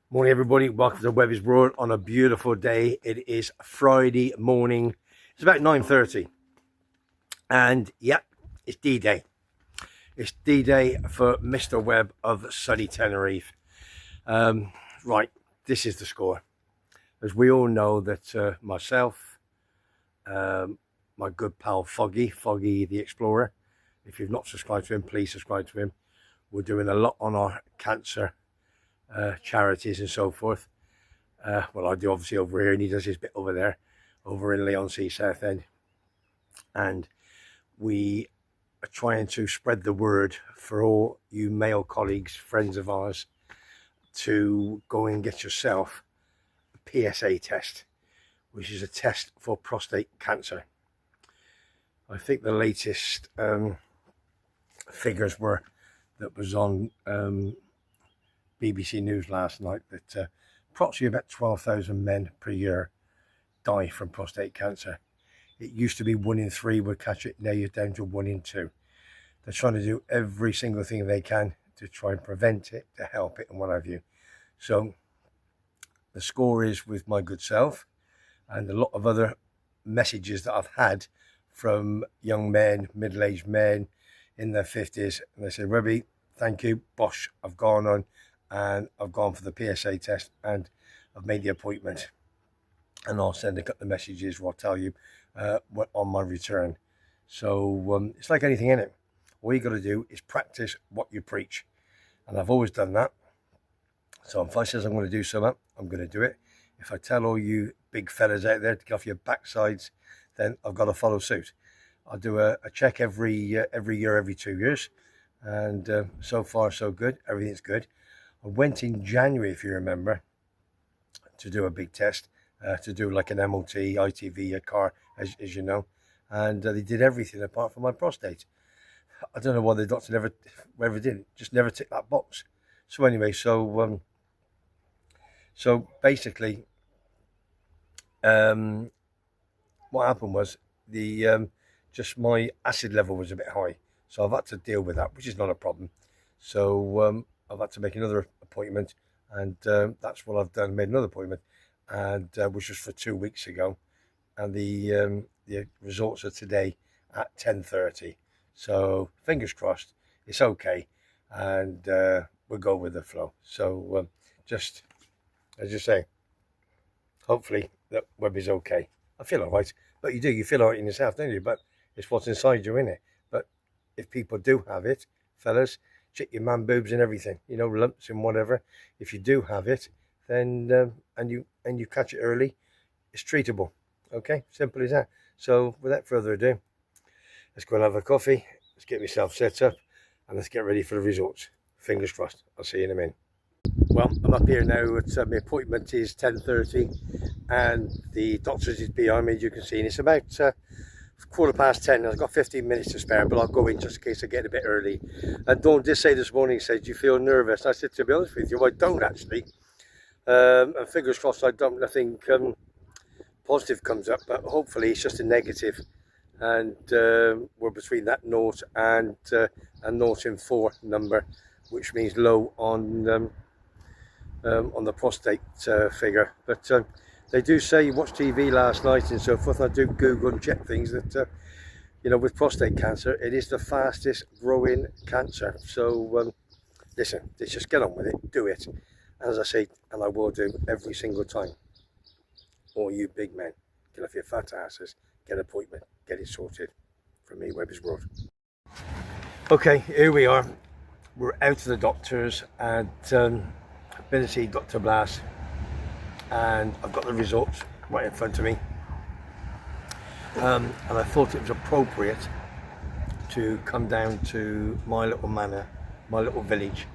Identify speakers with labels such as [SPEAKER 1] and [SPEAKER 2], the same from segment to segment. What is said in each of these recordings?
[SPEAKER 1] Morning everybody, welcome to WEBBY'S World on a beautiful day. It is Friday morning, it's about 9:30 and yeah, it's D-Day. It's D-Day for Mr. Webb of sunny Tenerife. Right, this is the score. As we all know that myself, my good pal Foggy the Explorer, if you've not subscribed to him, please subscribe to him. We're doing a lot on our cancer charities and so forth. Well, I do obviously over here, and he does his bit over there, over in Leigh-on-Sea, Southend. And we are trying to spread the word for all you male colleagues, friends of ours, to go and get yourself a PSA test, which is a test for prostate cancer. I think the latest figures were that was on BBC News last night that approximately about 12,000 men per year die from prostate cancer. It used to be 1 in 3 would catch it, now you're down to 1 in 2. They're trying to do every single thing they can to try and prevent it, to help it and what have you. So the score is with my good self and a lot of other messages that I've had from young men, middle-aged men in their 50s, and they said, Webby, thank you, bosh, I've gone on and I've gone for the PSA test and I've made the appointment, and I'll send a couple of messages where I'll tell you on my return. So it's like anything in it. All you got to do is practice what you preach, and I've always done that. So if I says I'm going to do something, I'm going to do it. If I tell all you big fellas out there to get off your backsides, then I've got to follow suit. I'll do a check every year, every 2 years, and so far so good. Everything's good. I went in January, if you remember, to do a big test, to do like an MOT, ITV, a car, as you know, and they did everything apart from my prostate. I don't know why the doctor never did it, just never ticked that box. So anyway, so basically, what happened was just my acid level was a bit high, so I've had to deal with that, which is not a problem. So I've had to make another appointment, and that's what I've done. Made another appointment, and which was for 2 weeks ago, and the results are today at 10:30. So fingers crossed, it's okay, and we'll go with the flow. So just as you say, hopefully that Webby's okay. I feel all right, but you feel all right in yourself, don't you? But it's what's inside you, innit? But if people do have it, fellas, check your man boobs and everything, you know, lumps and whatever. If you do have it, then and you catch it early, it's treatable. Okay, simple as that. So without further ado, let's go and have a coffee, let's get myself set up, and let's get ready for the results. Fingers crossed. I'll see you in a minute. Well, I'm up here now. My appointment is 10:30, and the doctor's is behind me, as you can see, and it's about 10:15. I've got 15 minutes to spare, but I'll go in just in case I get a bit early. And Dawn did say this morning, said, do you feel nervous? I said, to be honest with you, I don't actually. And fingers crossed I don't, nothing positive comes up, but hopefully it's just a negative. And we're between that 0 and a 0 and 4 number, which means low on the prostate figure. But they do say, you watched TV last night and so forth. I do Google and check things that, you know, with prostate cancer, it is the fastest growing cancer. So listen, let's just get on with it, do it. As I say, and I will do every single time. All you big men, get off your fat asses, get an appointment, get it sorted. From me, WEBBY'S World. Okay, here we are. We're out to the doctors, and I've been to see Dr. Blas, and I've got the results right in front of me. And I thought it was appropriate to come down to my little manor, my little village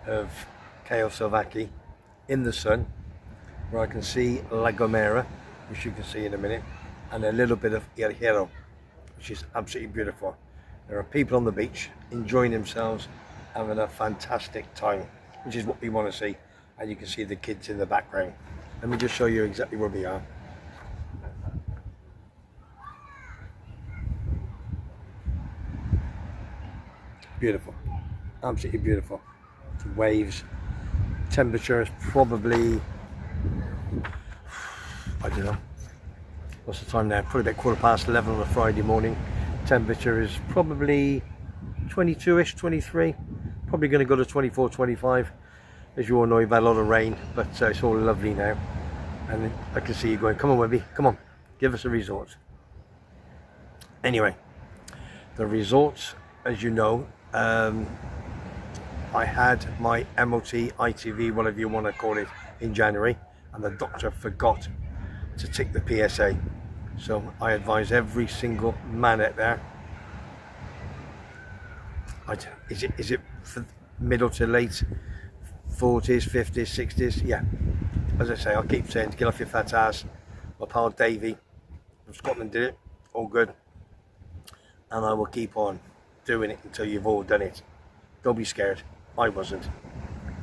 [SPEAKER 1] of Slovaki in the sun, where I can see La Gomera, which you can see in a minute, and a little bit of El Hierro, which is absolutely beautiful. There are people on the beach enjoying themselves, having a fantastic time, which is what we want to see. And you can see the kids in the background. Let me just show you exactly where we are. Beautiful, absolutely beautiful. Waves, Temperature is probably, I don't know, what's the time now? Probably about 11:15 on a Friday morning. Temperature is probably 22-ish, 23. Probably going to go to 24, 25. As you all know, you've had a lot of rain, but it's all lovely now. And I can see you going, come on Webby, come on, give us a resort. Anyway, the resorts, as you know, I had my MOT, ITV, whatever you want to call it, in January, and the doctor forgot to tick the PSA. So I advise every single man out there, is it for middle to late 40s, 50s, 60s? Yeah. As I say, I'll keep saying, get off your fat ass. My pal Davey from Scotland did it, all good. And I will keep on doing it until you've all done it. Don't be scared. I wasn't.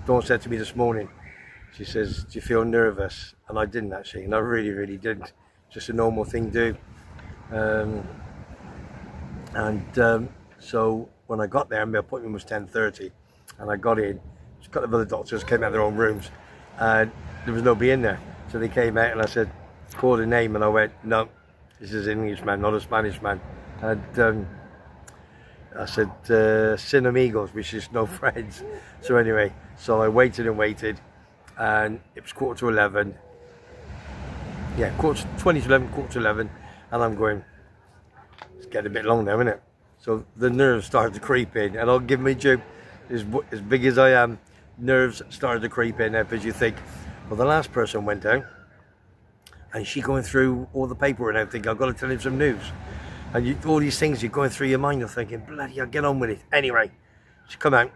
[SPEAKER 1] Dawn said to me this morning, she says, do you feel nervous? And I didn't actually, and I really, really didn't. Just a normal thing to do. So when I got there, my appointment was 10:30, and I got in. A couple of other doctors came out of their own rooms, and there was nobody in there. So they came out, and I said, called a name, and I went, no, this is an Englishman, not a Spanish man. And I said, sin amigos, which is no friends. So anyway, so I waited and waited, and it was 11:15. Yeah, 20 to 11, 11:15, and I'm going, it's getting a bit long now, isn't it? So the nerves started to creep in, and I'll give me a joke, as big as I am, nerves started to creep in there, because you think, well, the last person went out, and she going through all the paperwork, and I think, I've got to tell him some news. And all these things you're going through your mind, you're thinking, bloody hell, get on with it. Anyway, she come out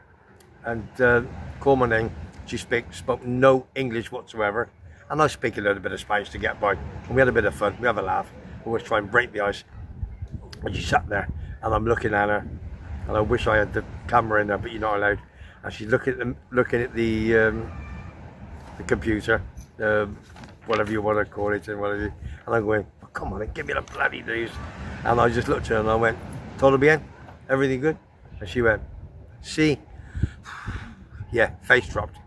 [SPEAKER 1] and called my name. She spoke no English whatsoever. And I speak a little bit of Spanish to get by. And we had a bit of fun, we have a laugh. Always try and break the ice. And she sat there, and I'm looking at her. And I wish I had the camera in there, but you're not allowed. And she's looking at the computer, whatever you want to call it, and whatever. And I'm going, oh, come on, give me the bloody news. And I just looked at her and I went, todo bien? Everything good? And she went, sí. Yeah, face dropped.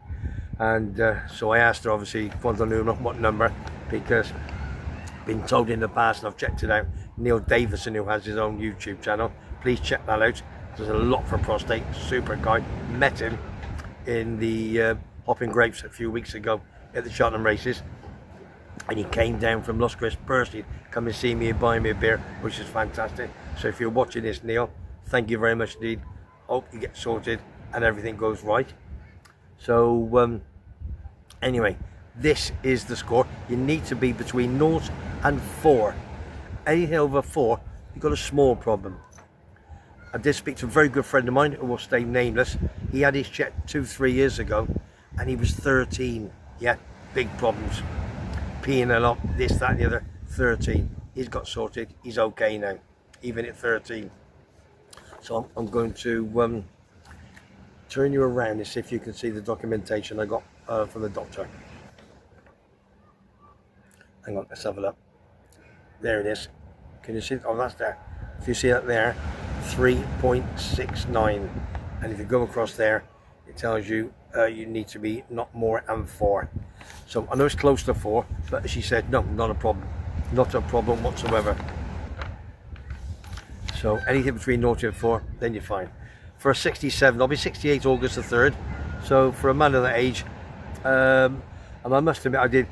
[SPEAKER 1] And so I asked her, obviously, cuánto número, what number, because I've been told in the past, and I've checked it out, Neil Davison, who has his own YouTube channel, please check that out. There's a lot for prostate, super guy. Met him in the Hopping Grapes a few weeks ago at the Cheltenham races. And he came down from Los Cris personally, come and see me and buy me a beer, which is fantastic. So if you're watching this, Neil, thank you very much indeed. Hope you get sorted and everything goes right. So anyway, this is the score. You need to be between 0 and 4. Anything over 4, you've got a small problem. I did speak to a very good friend of mine who will stay nameless. He had his check 2-3 years ago, and he was 13. Yeah, big problems. Peeing a lot, this, that, and the other. 13. He's got sorted. He's okay now, even at 13. So I'm going to turn you around and see if you can see the documentation I got from the doctor. Hang on, let's have a look. There it is. Can you see it? Oh, that's there. If you see that there, 3.69. And if you go across there, it tells you you need to be not more than 4. So I know it's close to 4, but she said, no, not a problem. Not a problem whatsoever. So anything between 0 and 4, then you're fine. For a 67, I'll be 68 August the 3rd. So for a man of that age, and I must admit I did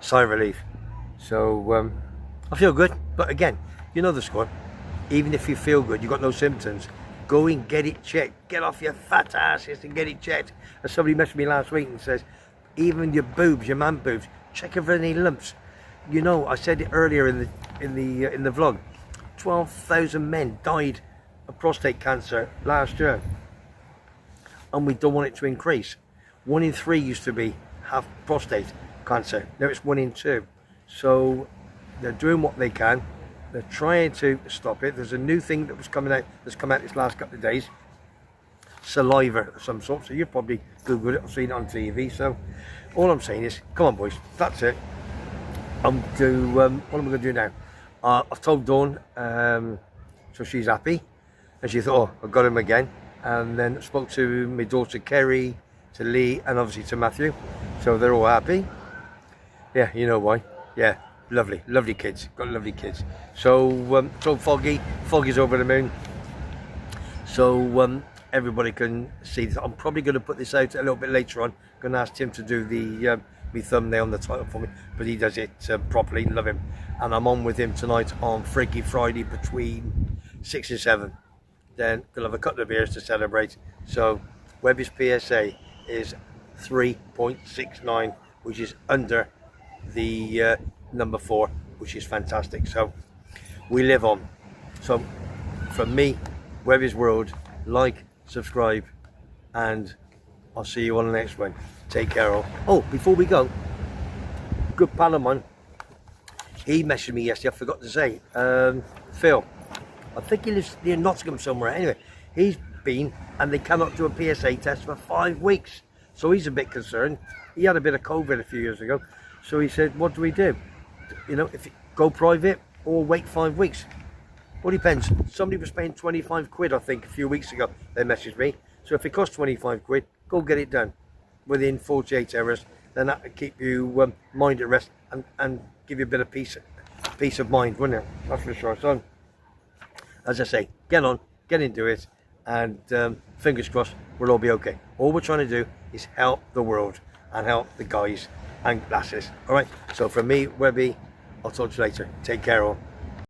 [SPEAKER 1] sigh of relief. So I feel good, but again, you know the score. Even if you feel good, you've got no symptoms, go and get it checked. Get off your fat asses and get it checked. And somebody messaged me last week and says, even your boobs, your man boobs, check if there are any lumps. You know, I said it earlier in the vlog. 12,000 men died of prostate cancer last year, and we don't want it to increase. 1 in 3 used to have prostate cancer. Now it's 1 in 2. So they're doing what they can. They're trying to stop it. There's a new thing that's come out this last couple of days. Saliva of some sort. So you've probably Googled it or seen it on TV. So all I'm saying is, come on boys, that's it. What am I going to do now? I've told Dawn, so she's happy. And she thought, oh, I got him again. And then spoke to my daughter Kerry, to Lee, and obviously to Matthew. So they're all happy. Yeah, you know why. Yeah, lovely, lovely kids. Got lovely kids. So Foggy's over the moon. So everybody can see this. I'm probably going to put this out a little bit later on. I'm going to ask Tim to do the me thumbnail and the title for me, but he does it properly. Love him. And I'm on with him tonight on Freaky Friday between 6 and 7. Then we'll have a couple of beers to celebrate. So Webby's PSA is 3.69, which is under the number 4, which is fantastic. So we live on. So from me, Webby's World, like, subscribe, and I'll see you on the next one. Take care all. Oh, before we go, good pal of mine, he messaged me yesterday, I forgot to say, Phil, I think he lives near Nottingham somewhere. Anyway, he's been, and they cannot do a PSA test for 5 weeks. So he's a bit concerned. He had a bit of COVID a few years ago. So he said, what do we do? You know, if you go private or wait 5 weeks. Well, depends. Somebody was paying 25 quid, I think, a few weeks ago. They messaged me. So if it costs 25 quid, go get it done within 48 hours. Then that would keep you mind at rest and give you a bit of peace of mind, wouldn't it? That's for sure. So, as I say, get on, get into it, and fingers crossed, we'll all be okay. All we're trying to do is help the world and help the guys and lasses. All right. So from me, Webby, I'll talk to you later. Take care all.